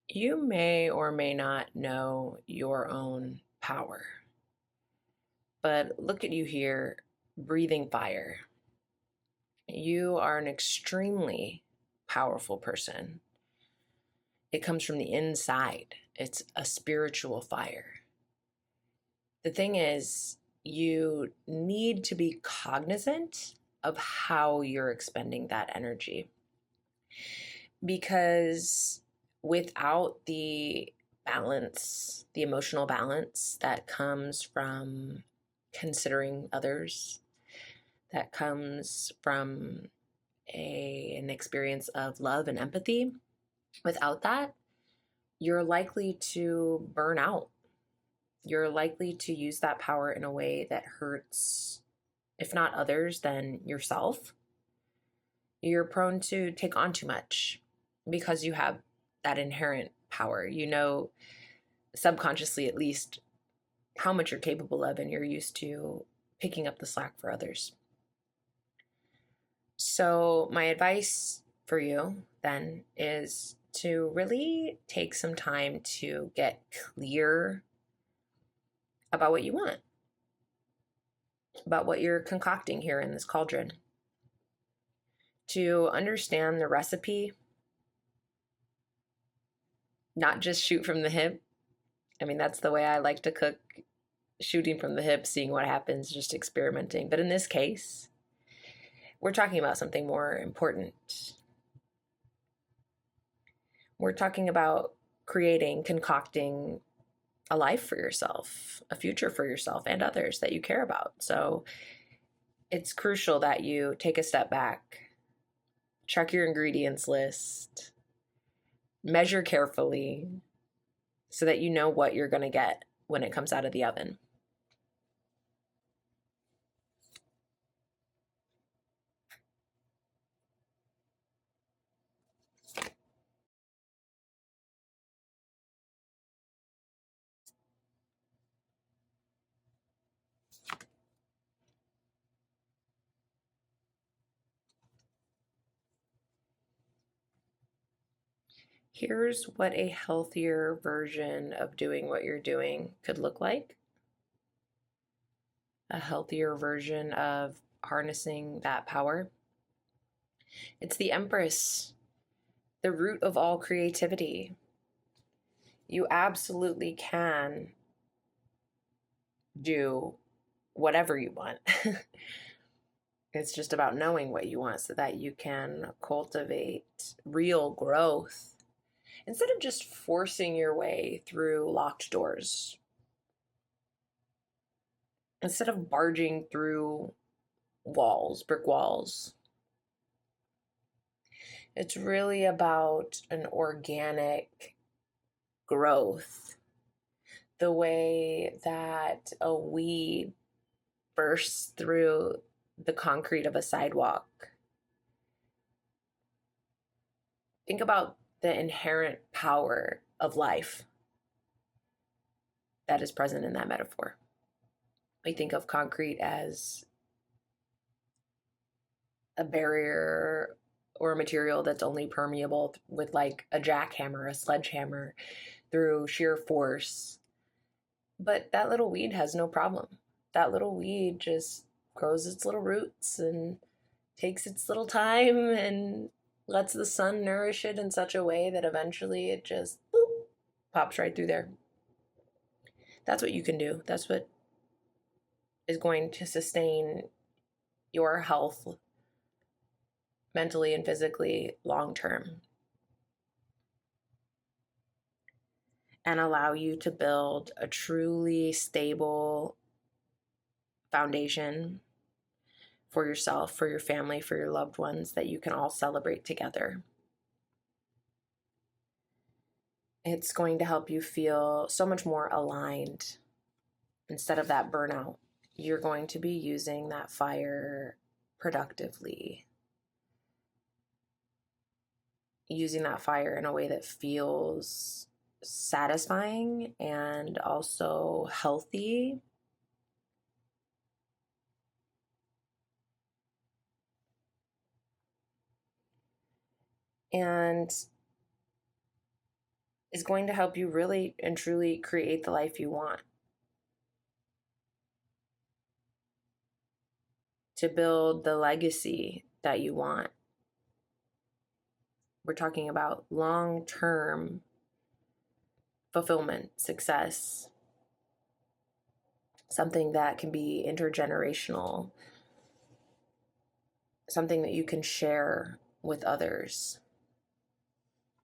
You may or may not know your own power, but look at you here, breathing fire. You are an extremely powerful person. It comes from the inside, it's a spiritual fire. The thing is, you need to be cognizant of how you're expending that energy, because without the balance, the emotional balance that comes from considering others, that comes from an experience of love and empathy, without that, you're likely to burn out. You're likely to use that power in a way that hurts, if not others, then yourself. You're prone to take on too much because you have that inherent power. You know, subconsciously at least, how much you're capable of, and you're used to picking up the slack for others. So, my advice for you then is to really take some time to get clear about what you want, about what you're concocting here in this cauldron, to understand the recipe, not just shoot from the hip. I mean, that's the way I like to cook, shooting from the hip, seeing what happens, just experimenting. But in this case, we're talking about something more important. We're talking about creating, concocting a life for yourself, a future for yourself and others that you care about. So it's crucial that you take a step back, check your ingredients list, measure carefully so that you know what you're going to get when it comes out of the oven. Here's what a healthier version of doing what you're doing could look like. A healthier version of harnessing that power. It's the Empress, the root of all creativity. You absolutely can do whatever you want. It's just about knowing what you want so that you can cultivate real growth instead of just forcing your way through locked doors. Instead of barging through walls, brick walls. It's really about an organic growth, the way that a weed bursts through the concrete of a sidewalk. Think about the inherent power of life that is present in that metaphor. We think of concrete as a barrier or a material that's only permeable with like a jackhammer, a sledgehammer, through sheer force. But that little weed has no problem. That little weed just grows its little roots and takes its little time and lets the sun nourish it in such a way that eventually it just boop, pops right through there. That's what you can do. That's what is going to sustain your health mentally and physically long term, and allow you to build a truly stable foundation for yourself, for your family, for your loved ones that you can all celebrate together. It's going to help you feel so much more aligned. Instead of that burnout, you're going to be using that fire productively, using that fire in a way that feels satisfying and also healthy. And is going to help you really and truly create the life you want, to build the legacy that you want. We're talking about long-term fulfillment, success, something that can be intergenerational, something that you can share with others.